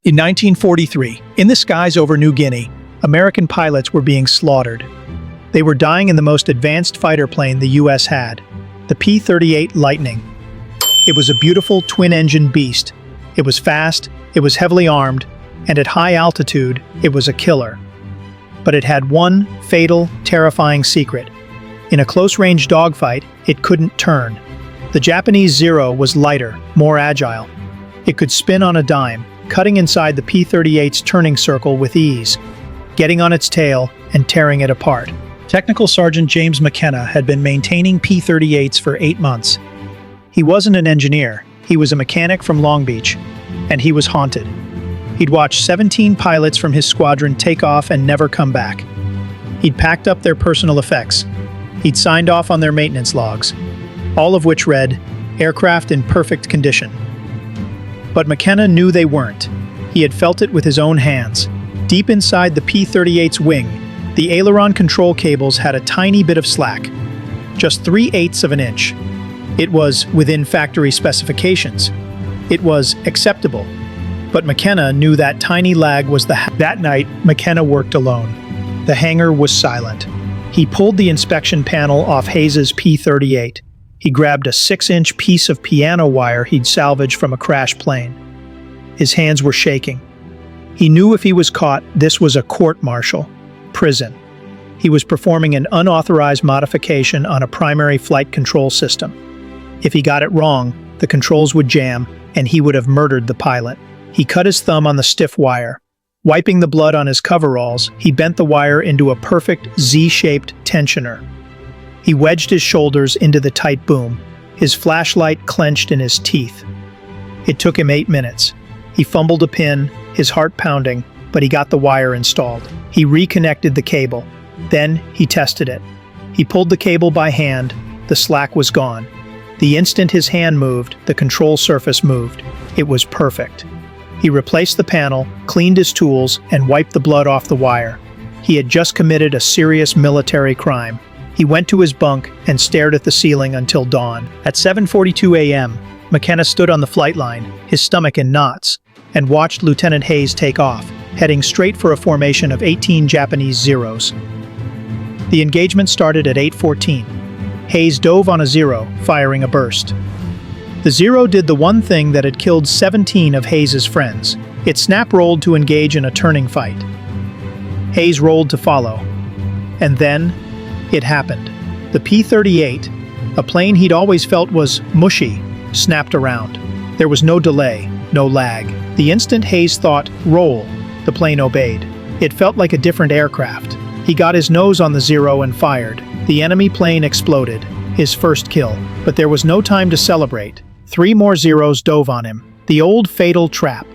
In 1943, in the skies over New Guinea, American pilots were being slaughtered. They were dying in the most advanced fighter plane the US had, the P-38 Lightning. It was a beautiful twin-engine beast. It was fast, it was heavily armed, and at high altitude, it was a killer. But it had one fatal, terrifying secret. In a close-range dogfight, it couldn't turn. The Japanese Zero was lighter, more agile. It could spin on a dime, cutting inside the P-38's turning circle with ease, getting on its tail and tearing it apart. Technical Sergeant James McKenna had been maintaining P-38s for 8 months. He wasn't an engineer, he was a mechanic from Long Beach, and he was haunted. He'd watched 17 pilots from his squadron take off and never come back. He'd packed up their personal effects. He'd signed off on their maintenance logs, all of which read, "Aircraft in perfect condition." But McKenna knew they weren't. He had felt it with his own hands. Deep inside the P-38's wing, the aileron control cables had a tiny bit of slack, just 3/8 of an inch. It was within factory specifications. It was acceptable. But McKenna knew that tiny lag was That night, McKenna worked alone. The hangar was silent. He pulled the inspection panel off Hayes's P-38. He grabbed a 6-inch piece of piano wire he'd salvaged from a crashed plane. His hands were shaking. He knew if he was caught, this was a court-martial, prison. He was performing an unauthorized modification on a primary flight control system. If he got it wrong, the controls would jam, and he would have murdered the pilot. He cut his thumb on the stiff wire. Wiping the blood on his coveralls, he bent the wire into a perfect Z-shaped tensioner. He wedged his shoulders into the tight boom, his flashlight clenched in his teeth. It took him 8 minutes. He fumbled a pin, his heart pounding, but he got the wire installed. He reconnected the cable. Then he tested it. He pulled the cable by hand. The slack was gone. The instant his hand moved, the control surface moved. It was perfect. He replaced the panel, cleaned his tools, and wiped the blood off the wire. He had just committed a serious military crime. He went to his bunk and stared at the ceiling until dawn. At 7:42 a.m., McKenna stood on the flight line, his stomach in knots, and watched Lieutenant Hayes take off, heading straight for a formation of 18 Japanese Zeros. The engagement started at 8:14. Hayes dove on a Zero, firing a burst. The Zero did the one thing that had killed 17 of Hayes's friends. It snap-rolled to engage in a turning fight. Hayes rolled to follow. And then, it happened. The P-38, a plane he'd always felt was mushy, snapped around. There was no delay, no lag. The instant Hayes thought, "roll," the plane obeyed. It felt like a different aircraft. He got his nose on the Zero and fired. The enemy plane exploded, his first kill. But there was no time to celebrate. 3 more Zeros dove on him. The old fatal trap.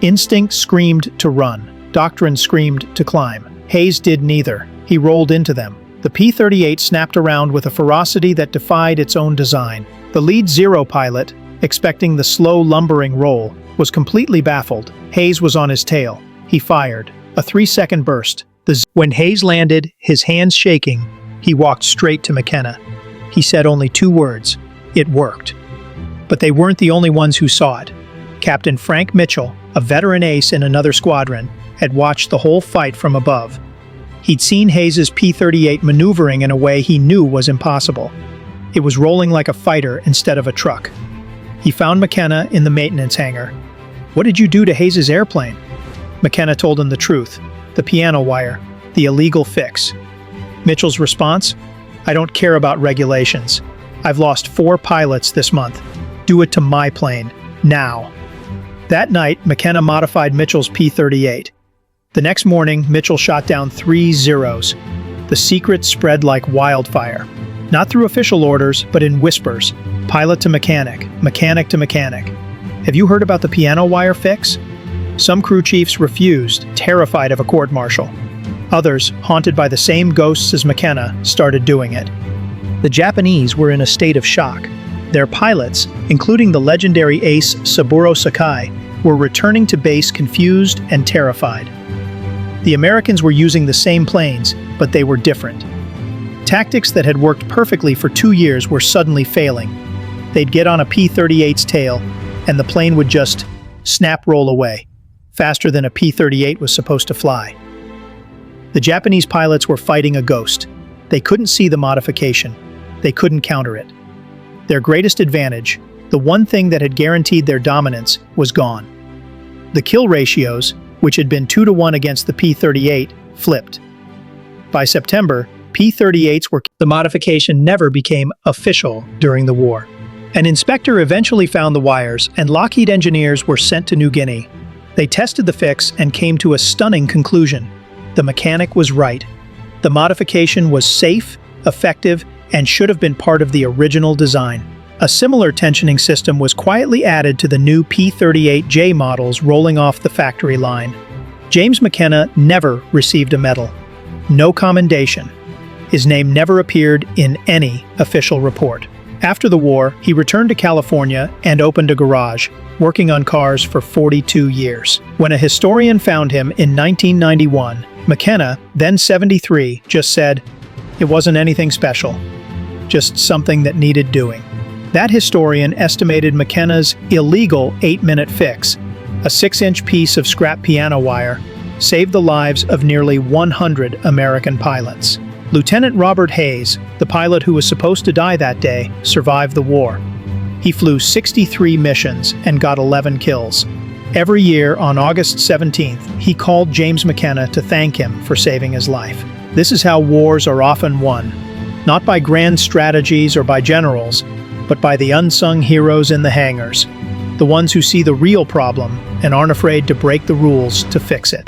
Instinct screamed to run. Doctrine screamed to climb. Hayes did neither. He rolled into them. The P-38 snapped around with a ferocity that defied its own design. The lead Zero pilot, expecting the slow, lumbering roll, was completely baffled. Hayes was on his tail. He fired. A 3-second burst. When Hayes landed, his hands shaking, he walked straight to McKenna. He said only 2 words. It worked. But they weren't the only ones who saw it. Captain Frank Mitchell, a veteran ace in another squadron, had watched the whole fight from above. He'd seen Hayes's P-38 maneuvering in a way he knew was impossible. It was rolling like a fighter instead of a truck. He found McKenna in the maintenance hangar. "What did you do to Hayes's airplane?" McKenna told him the truth. The piano wire. The illegal fix. Mitchell's response? "I don't care about regulations. I've lost 4 pilots this month. Do it to my plane. Now." That night, McKenna modified Mitchell's P-38. The next morning, Mitchell shot down 3 Zeros. The secret spread like wildfire. Not through official orders, but in whispers. Pilot to mechanic, mechanic to mechanic. "Have you heard about the piano wire fix?" Some crew chiefs refused, terrified of a court-martial. Others, haunted by the same ghosts as McKenna, started doing it. The Japanese were in a state of shock. Their pilots, including the legendary ace Saburo Sakai, were returning to base confused and terrified. The Americans were using the same planes, but they were different. Tactics that had worked perfectly for 2 years were suddenly failing. They'd get on a P-38's tail, and the plane would just snap roll away. faster than a P-38 was supposed to fly. The Japanese pilots were fighting a ghost. They couldn't see the modification. They couldn't counter it. Their greatest advantage, the one thing that had guaranteed their dominance, was gone. The kill ratios, which had been 2-to-1 against the P-38, flipped. By September, P-38s were. The modification never became official during the war. An inspector eventually found the wires, and Lockheed engineers were sent to New Guinea. They tested the fix and came to a stunning conclusion. The mechanic was right. The modification was safe, effective, and should have been part of the original design. A similar tensioning system was quietly added to the new P-38J models rolling off the factory line. James McKenna never received a medal. No commendation. His name never appeared in any official report. After the war, he returned to California and opened a garage, working on cars for 42 years. When a historian found him in 1991, McKenna, then 73, just said, "It wasn't anything special, just something that needed doing." That historian estimated McKenna's illegal 8-minute fix, a 6-inch piece of scrap piano wire, saved the lives of nearly 100 American pilots. Lieutenant Robert Hayes, the pilot who was supposed to die that day, survived the war. He flew 63 missions and got 11 kills. Every year on August 17th, he called James McKenna to thank him for saving his life. This is how wars are often won, not by grand strategies or by generals, but by the unsung heroes in the hangars, the ones who see the real problem and aren't afraid to break the rules to fix it.